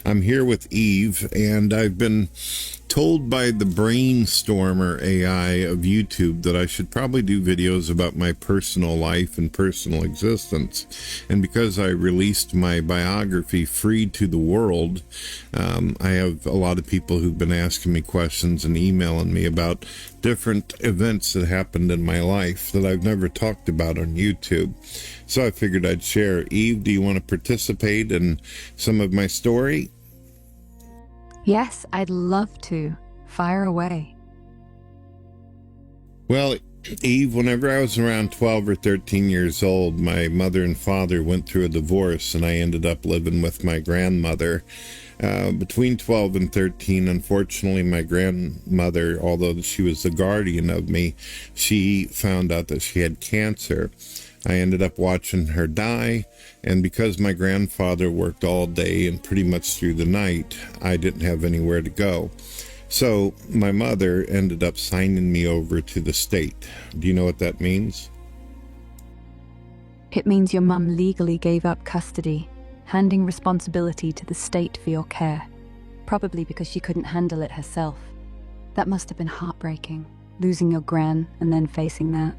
I'm here with Eve, and I've been told by the Brainstormer AI of YouTube that I should probably do videos about my personal life and personal existence. And because I released my biography free to the world, I have a lot of people who've been asking me questions and emailing me about different events that happened in my life that I've never talked about on YouTube. So I figured I'd share. Eve, do you want to participate in some of my story? Yes, I'd love to. Fire away. Well, Eve, whenever I was around 12 or 13 years old, my mother and father went through a divorce, and I ended up living with my grandmother. Between 12 and 13, unfortunately, my grandmother, although she was the guardian of me, she found out that she had cancer. I ended up watching her die, and because my grandfather worked all day and pretty much through the night, I didn't have anywhere to go. So my mother ended up signing me over to the state. Do you know what that means? It means your mum legally gave up custody, handing responsibility to the state for your care, probably because she couldn't handle it herself. That must have been heartbreaking, losing your gran and then facing that.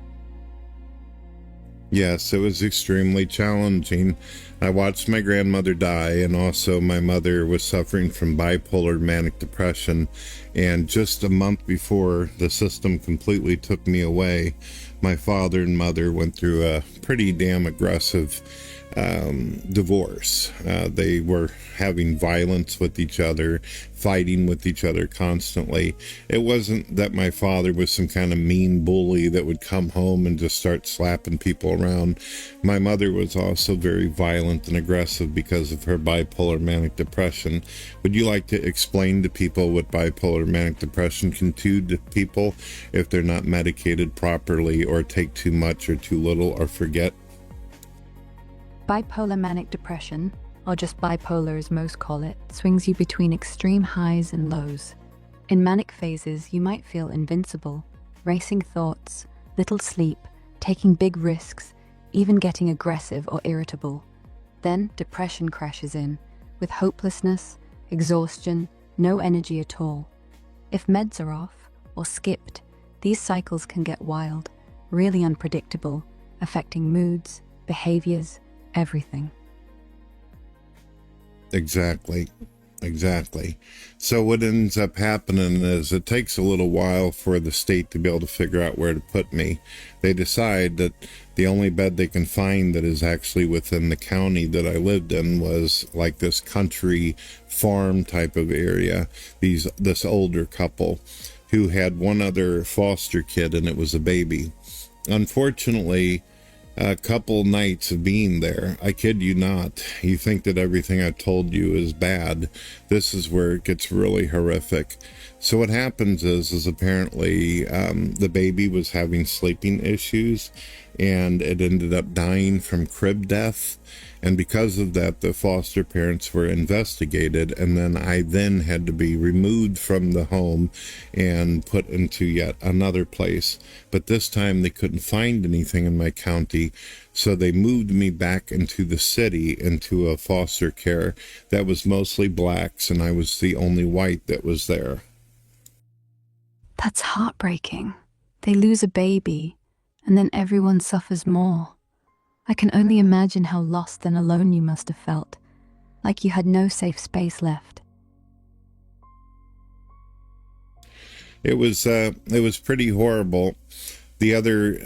Yes, it was extremely challenging. I watched my grandmother die, and also my mother was suffering from bipolar manic depression. And just a month before the system completely took me away, my father and mother went through a pretty damn aggressive divorce. They were having violence with each other, fighting with each other constantly. It wasn't that my father was some kind of mean bully that would come home and just start slapping people around. My mother was also very violent and aggressive because of her bipolar manic depression. Would you like to explain to people what bipolar manic depression can do to people if they're not medicated properly or take too much or too little or forget? Bipolar manic depression, or just bipolar as most call it, swings you between extreme highs and lows. In manic phases, you might feel invincible, racing thoughts, little sleep, taking big risks, even getting aggressive or irritable. Then depression crashes in, with hopelessness, exhaustion, no energy at all. If meds are off or skipped, these cycles can get wild, really unpredictable, affecting moods, behaviors, everything. Exactly. So what ends up happening is it takes a little while for the state to be able to figure out where to put me. They decide that the only bed they can find that is actually within the county that I lived in was like this country farm type of area. This older couple who had one other foster kid, and it was a baby. Unfortunately, a couple nights of being there, I kid you not, you think that everything I told you is bad. This is where it gets really horrific. So what happens is apparently the baby was having sleeping issues, and it ended up dying from crib death. And because of that, the foster parents were investigated, and then I had to be removed from the home and put into yet another place. But this time they couldn't find anything in my county, so they moved me back into the city, into a foster care that was mostly blacks, and I was the only white that was there. That's heartbreaking. They lose a baby, and then everyone suffers more. I can only imagine how lost and alone you must have felt, like you had no safe space left. It was pretty horrible. The other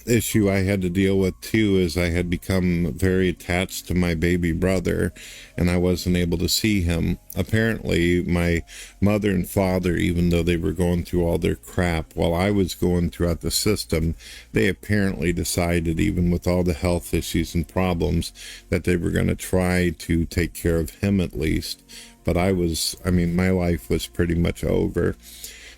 issue I had to deal with too is I had become very attached to my baby brother, and I wasn't able to see him. Apparently, my mother and father, even though they were going through all their crap while I was going throughout the system, they apparently decided, even with all the health issues and problems, that they were going to try to take care of him at least. But my life was pretty much over.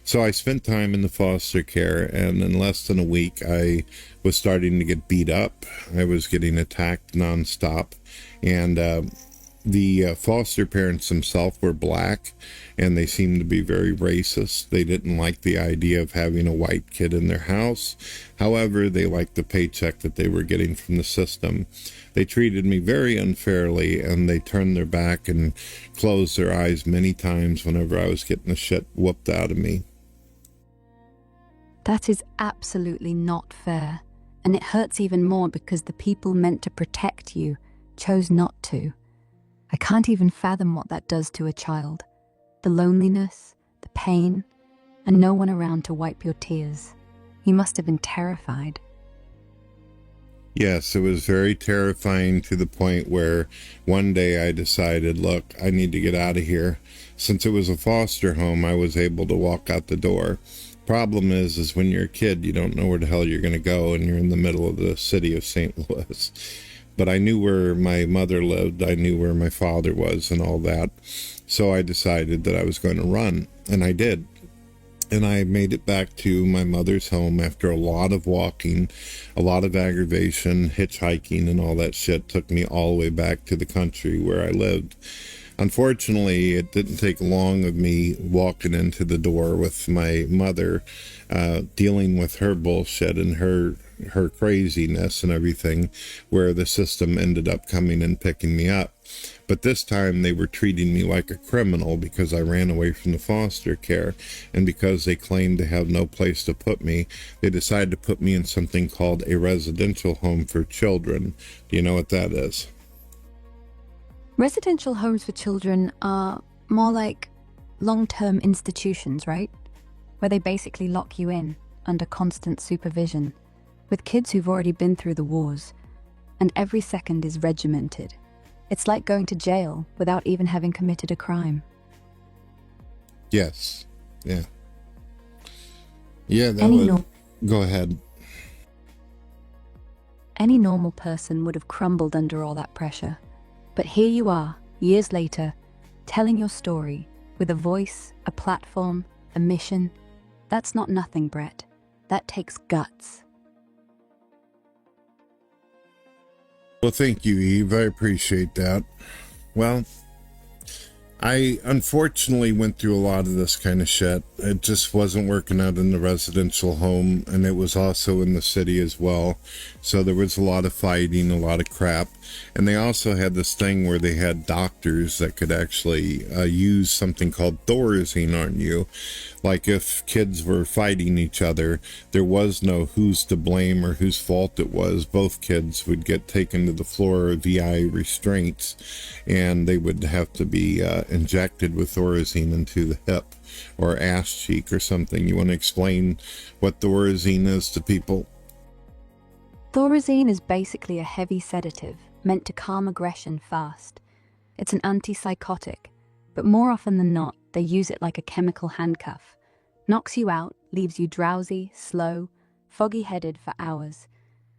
So I spent time in the foster care, and in less than a week, I was starting to get beat up. I was getting attacked nonstop, and The foster parents themselves were black, and they seemed to be very racist. They didn't like the idea of having a white kid in their house. However, they liked the paycheck that they were getting from the system. They treated me very unfairly, and they turned their back and closed their eyes many times whenever I was getting the shit whooped out of me. That is absolutely not fair. And it hurts even more because the people meant to protect you chose not to. I can't even fathom what that does to a child. The loneliness, the pain, and no one around to wipe your tears. You must have been terrified. Yes, it was very terrifying to the point where one day I decided, look, I need to get out of here. Since it was a foster home, I was able to walk out the door. Problem is when you're a kid, you don't know where the hell you're going to go, and you're in the middle of the city of St. Louis. But I knew where my mother lived. I knew where my father was and all that. So I decided that I was going to run, and I did. And I made it back to my mother's home after a lot of walking, a lot of aggravation, hitchhiking, and all that shit took me all the way back to the country where I lived. Unfortunately, it didn't take long of me walking into the door with my mother, dealing with her bullshit and her craziness and everything, where the system ended up coming and picking me up. But this time they were treating me like a criminal because I ran away from the foster care, and because they claimed to have no place to put me, they decided to put me in something called a residential home for children. Do you know what that is? Residential homes for children are more like long-term institutions, right? Where they basically lock you in under constant supervision, with kids who've already been through the wars, and every second is regimented. It's like going to jail without even having committed a crime. Yes. Yeah. Yeah, that would... Go ahead. Any normal person would have crumbled under all that pressure. But here you are, years later, telling your story with a voice, a platform, a mission. That's not nothing, Brett. That takes guts. Well, thank you, Eve. I appreciate that. Well, I unfortunately went through a lot of this kind of shit. It just wasn't working out in the residential home, and it was also in the city as well. So there was a lot of fighting, a lot of crap. And they also had this thing where they had doctors that could actually use something called Thorazine on you. Like if kids were fighting each other, there was no who's to blame or whose fault it was. Both kids would get taken to the floor VI restraints, and they would have to be injected with Thorazine into the hip or ass cheek or something. You want to explain what Thorazine is to people? Thorazine is basically a heavy sedative meant to calm aggression fast. It's an antipsychotic, but more often than not, they use it like a chemical handcuff. Knocks you out, leaves you drowsy, slow, foggy-headed for hours.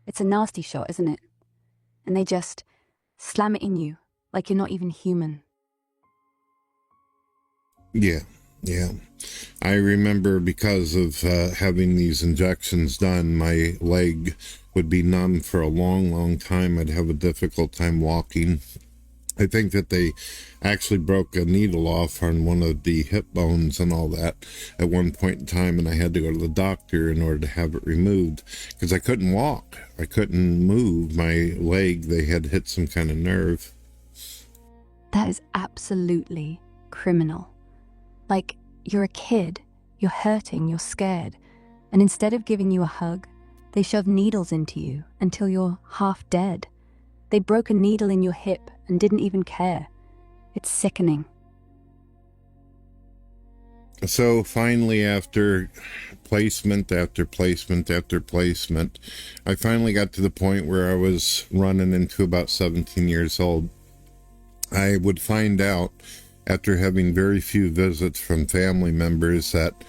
It's a nasty shot, isn't it? And they just slam it in you like you're not even human. Yeah. I remember because of having these injections done, my leg would be numb for a long time. I'd have a difficult time walking. I think that they actually broke a needle off on one of the hip bones and all that at one point in time, and I had to go to the doctor in order to have it removed because I couldn't walk. I couldn't move my leg. They had hit some kind of nerve. That is absolutely criminal. Like, you're a kid, you're hurting, you're scared, and instead of giving you a hug, they shove needles into you until you're half dead. They broke a needle in your hip and didn't even care. It's sickening. So finally, after placement after placement after placement, I finally got to the point where I was running into about 17 years old. I would find out after having very few visits from family members that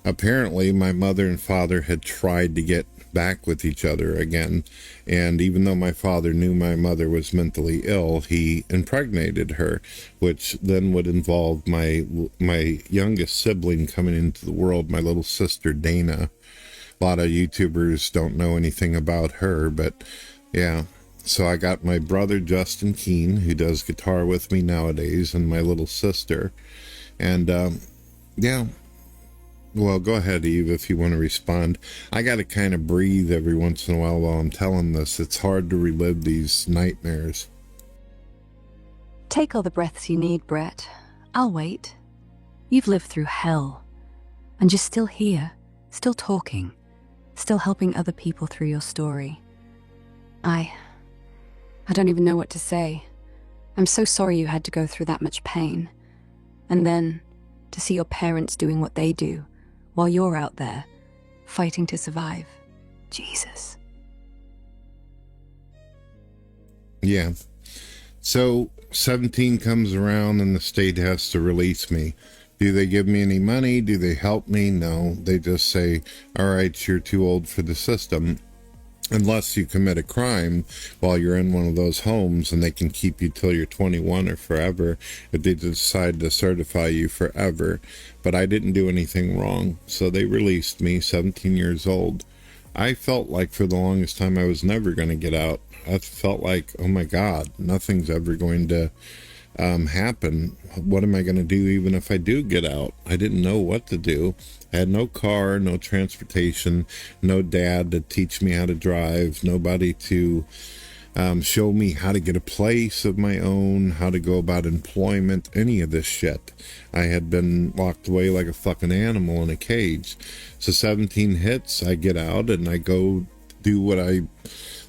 apparently my mother and father had tried to get back with each other again, and even though my father knew my mother was mentally ill, he impregnated her, which then would involve my youngest sibling coming into the world, my little sister Dana. A lot of YouTubers don't know anything about her, but yeah, So I got my brother Justin Keene, who does guitar with me nowadays, and my little sister. And yeah, well, go ahead, Eve, if you want to respond. I got to kind of breathe every once in a while I'm telling this. It's hard to relive these nightmares. Take all the breaths you need, Brett. I'll wait. You've lived through hell. And you're still here, still talking, still helping other people through your story. I don't even know what to say. I'm so sorry you had to go through that much pain. And then, to see your parents doing what they do, while you're out there, fighting to survive. Jesus. Yeah. So 17 comes around and the state has to release me. Do they give me any money? Do they help me? No. They just say, all right, you're too old for the system. Unless you commit a crime while you're in one of those homes, and they can keep you till you're 21 or forever if they decide to certify you forever. But I didn't do anything wrong, so they released me, 17 years old. I felt like for the longest time I was never going to get out. I felt like, oh my God, nothing's ever going to happen. What am I going to do even if I do get out? I didn't know what to do. I had no car, no transportation, no dad to teach me how to drive, nobody to show me how to get a place of my own, how to go about employment, any of this shit. I had been locked away like a fucking animal in a cage. So 17 hits, I get out and I go do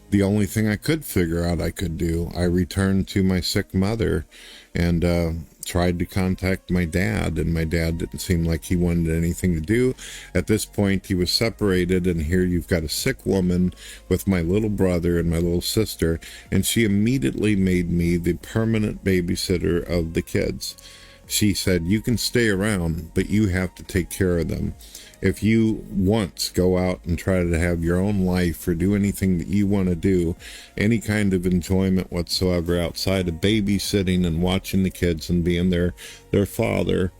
the only thing I could figure out I could do. I returned to my sick mother and tried to contact my dad, and my dad didn't seem like he wanted anything to do. At this point, he was separated, and here you've got a sick woman with my little brother and my little sister, and she immediately made me the permanent babysitter of the kids. She said, you can stay around, but you have to take care of them. If you once go out and try to have your own life or do anything that you want to do, any kind of enjoyment whatsoever outside of babysitting and watching the kids and being their father,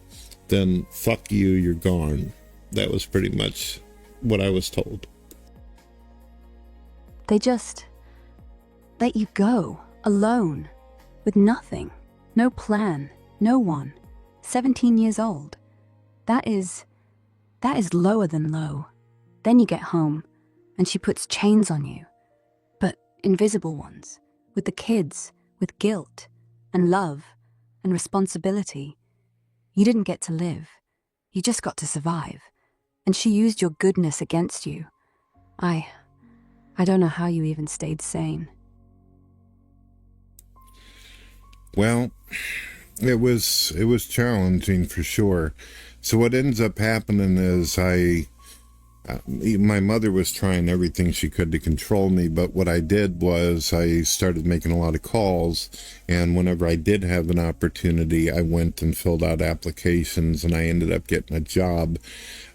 then fuck you, you're gone. That was pretty much what I was told. They just let you go, alone, with nothing, no plan, no one, 17 years old. That is lower than low. Then you get home, and she puts chains on you. But invisible ones, with the kids, with guilt, and love, and responsibility. You didn't get to live. You just got to survive. And she used your goodness against you. I don't know how you even stayed sane. Well, it was challenging for sure. So what ends up happening is my mother was trying everything she could to control me, but what I did was I started making a lot of calls, and whenever I did have an opportunity, I went and filled out applications, and I ended up getting a job.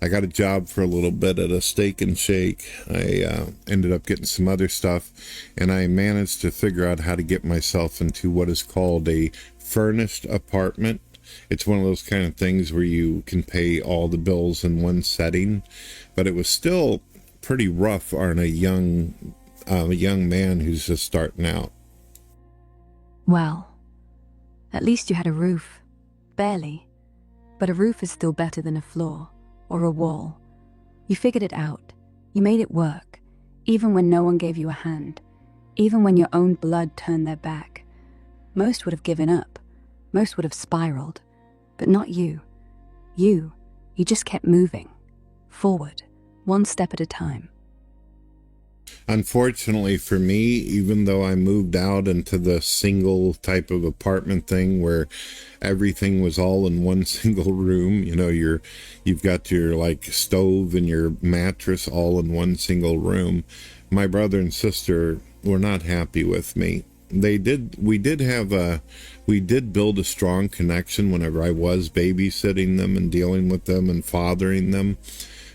I got a job for a little bit at a Steak and Shake. I ended up getting some other stuff, and I managed to figure out how to get myself into what is called a furnished apartment. It's one of those kind of things where you can pay all the bills in one setting, but it was still pretty rough on a young man who's just starting out. Well, at least you had a roof. Barely. But a roof is still better than a floor or a wall. You figured it out. You made it work, even when no one gave you a hand, even when your own blood turned their back. Most would have given up. Most would have spiraled, but not you. You just kept moving, forward, one step at a time. Unfortunately for me, even though I moved out into the single type of apartment thing where everything was all in one single room, you've got your like stove and your mattress all in one single room, my brother and sister were not happy with me. We did build a strong connection whenever I was babysitting them and dealing with them and fathering them.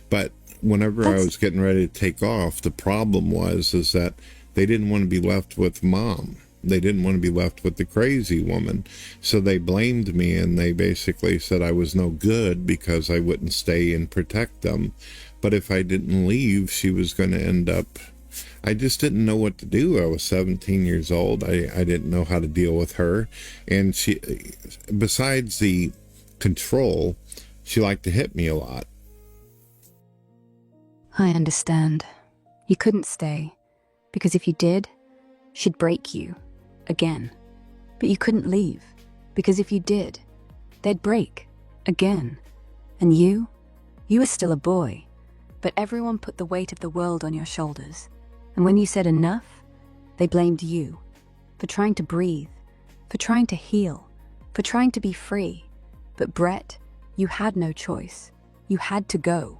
But whenever I was getting ready to take off, the problem was that they didn't want to be left with mom. They didn't want to be left with the crazy woman. So they blamed me, and they basically said I was no good because I wouldn't stay and protect them. But if I didn't leave, she was going to end up I just didn't know what to do. I was 17 years old. I didn't know how to deal with her. And she, besides the control, she liked to hit me a lot. I understand. You couldn't stay, because if you did, she'd break you. Again. But you couldn't leave, because if you did, they'd break. Again. And you were still a boy. But everyone put the weight of the world on your shoulders. And when you said enough, they blamed you. For trying to breathe. For trying to heal. For trying to be free. But Brett, you had no choice. You had to go,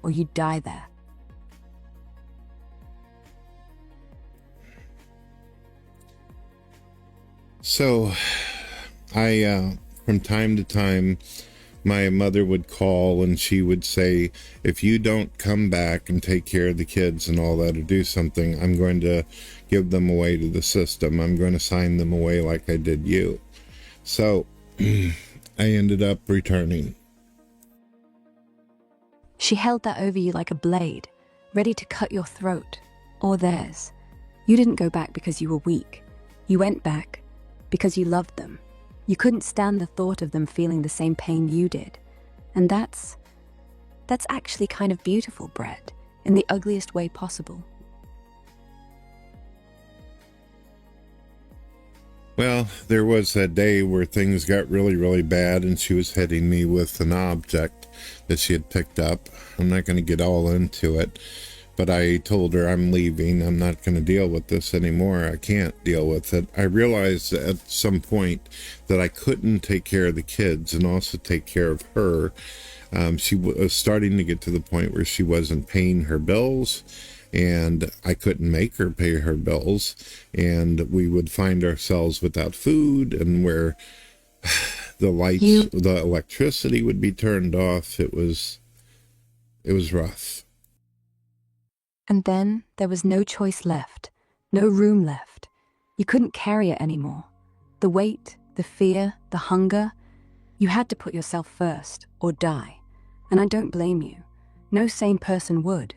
or you'd die there. So, from time to time, my mother would call and she would say, if you don't come back and take care of the kids and all that or do something, I'm going to give them away to the system. I'm going to sign them away like I did you. So, I ended up returning. She held that over you like a blade, ready to cut your throat, or theirs. You didn't go back because you were weak. You went back because you loved them. You couldn't stand the thought of them feeling the same pain you did. And that's actually kind of beautiful, Brett, in the ugliest way possible. Well, there was that day where things got really, really bad and she was hitting me with an object that she had picked up. I'm not going to get all into it, but I told her I'm leaving. I'm not going to deal with this anymore. I can't deal with it. I realized at some point that I couldn't take care of the kids and also take care of her. She was starting to get to the point where she wasn't paying her bills, and I couldn't make her pay her bills, and we would find ourselves without food, and where the lights, the electricity would be turned off. It was rough. And then there was no choice left, no room left. You couldn't carry it anymore. The weight, the fear, the hunger. You had to put yourself first, or die. And I don't blame you. No sane person would.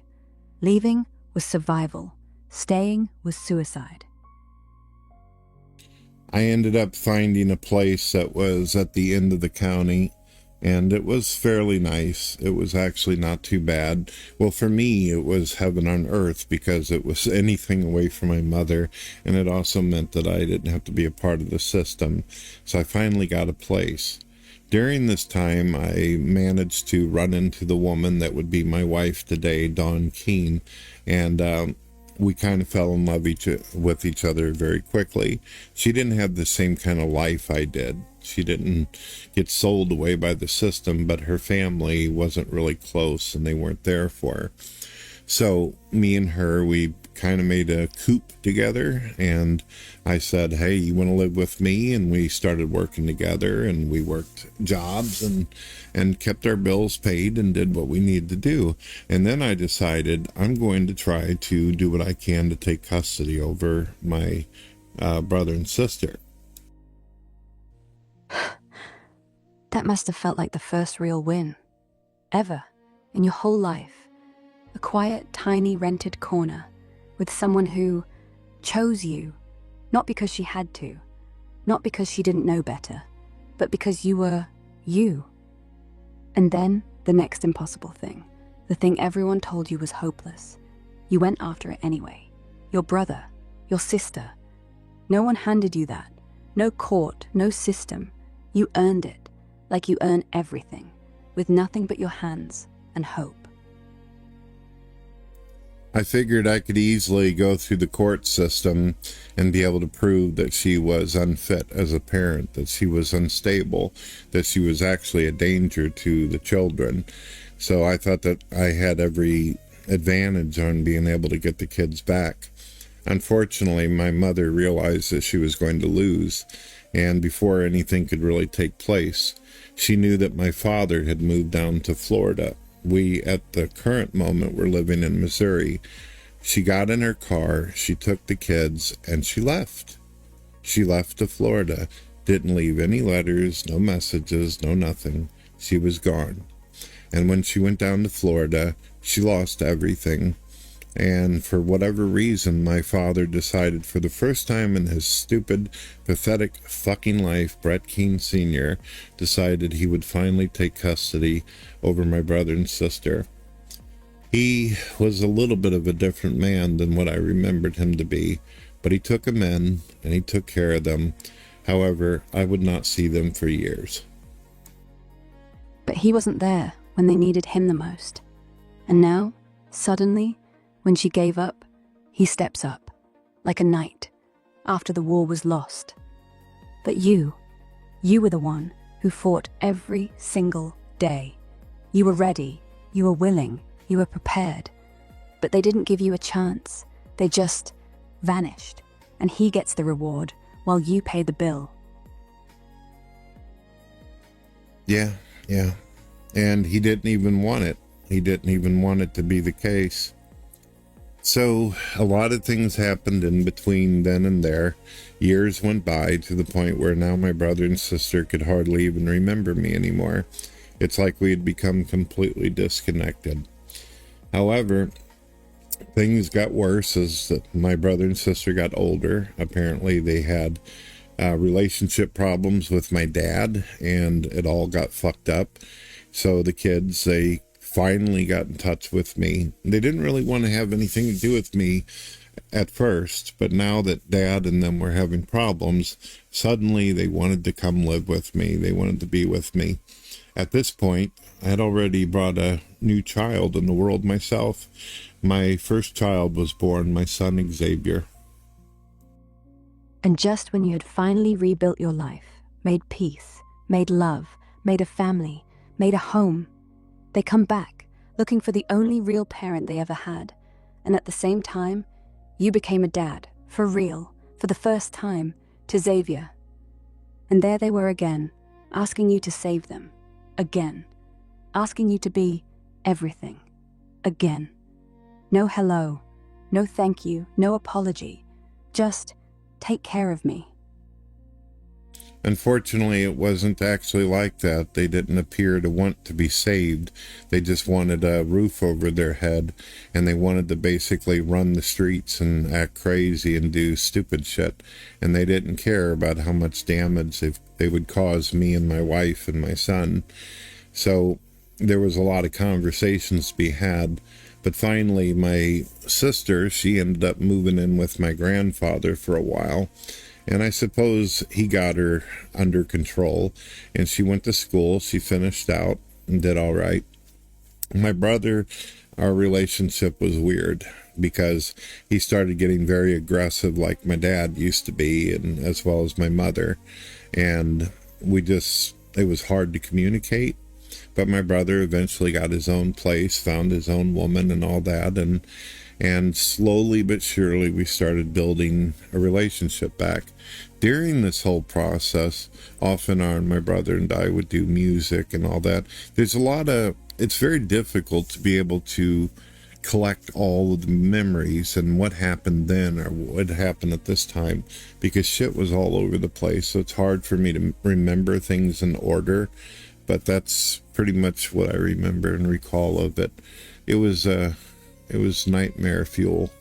Leaving was survival. Staying was suicide. I ended up finding a place that was at the end of the county, and it was fairly nice. It was actually not too bad. Well, for me, it was heaven on earth because it was anything away from my mother, and it also meant that I didn't have to be a part of the system. So I finally got a place. During this time, I managed to run into the woman that would be my wife today, Dawn Keene, and we kind of fell in love with each other very quickly. She didn't have the same kind of life I did. She didn't get sold away by the system, but her family wasn't really close and they weren't there for her. So me and her, we kind of made a coup together, and I said, hey, you want to live with me? And we started working together, and we worked jobs and kept our bills paid and did what we needed to do. And then I decided I'm going to try to do what I can to take custody over my brother and sister. That must have felt like the first real win. Ever. In your whole life. A quiet, tiny, rented corner with someone who chose you, not because she had to, not because she didn't know better, but because you were you. And then the next impossible thing, the thing everyone told you was hopeless. You went after it anyway. Your brother, your sister. No one handed you that. No court, no system. You earned it, like you earn everything, with nothing but your hands and hope. I figured I could easily go through the court system and be able to prove that she was unfit as a parent, that she was unstable, that she was actually a danger to the children. So I thought that I had every advantage on being able to get the kids back. Unfortunately, my mother realized that she was going to lose, and before anything could really take place, she knew that my father had moved down to Florida. We, at the current moment, were living in Missouri. She got in her car, she took the kids, and she left. She left to Florida, didn't leave any letters, no messages, no nothing. She was gone. And when she went down to Florida, she lost everything. And for whatever reason, my father decided for the first time in his stupid, pathetic fucking life, Brett Keane Sr. decided he would finally take custody over my brother and sister. He was a little bit of a different man than what I remembered him to be, but he took them in and he took care of them. However, I would not see them for years. But he wasn't there when they needed him the most. And now, suddenly, when she gave up, he steps up, like a knight, after the war was lost. But you were the one who fought every single day. You were ready, you were willing, you were prepared. But they didn't give you a chance. They just vanished. And he gets the reward while you pay the bill. Yeah. And he didn't even want it. He didn't even want it to be the case. So a lot of things happened in between then and there. Years went by to the point where now my brother and sister could hardly even remember me anymore. It's like we had become completely disconnected. However, things got worse as my brother and sister got older. Apparently they had relationship problems with my dad, and it all got fucked up. So the kids, they finally got in touch with me. They didn't really want to have anything to do with me at first, but now that Dad and them were having problems, suddenly they wanted to come live with me. They wanted to be with me. At this point, I had already brought a new child in the world myself. My first child was born, my son Xavier. And just when you had finally rebuilt your life, made peace, made love, made a family, made a home, they come back, looking for the only real parent they ever had. And at the same time, you became a dad, for real, for the first time, to Xavier. And there they were again, asking you to save them. Again. Asking you to be everything. Again. No hello, no thank you, no apology. Just take care of me. Unfortunately, it wasn't actually like that. They didn't appear to want to be saved. They just wanted a roof over their head, and they wanted to basically run the streets and act crazy and do stupid shit. And they didn't care about how much damage they would cause me and my wife and my son. So there was a lot of conversations to be had. But finally, my sister, she ended up moving in with my grandfather for a while. And I suppose he got her under control, and she went to school. She finished out and did all right. My brother, our relationship was weird because he started getting very aggressive like my dad used to be, and as well as my mother. And it was hard to communicate. But my brother eventually got his own place, found his own woman and all that, and slowly but surely we started building a relationship back. During this whole process, off and on, my brother and I would do music and all that. It's very difficult to be able to collect all of the memories and what happened then or what happened at this time, because shit was all over the place. So it's hard for me to remember things in order, but that's pretty much what I remember and recall of it. It was nightmare fuel.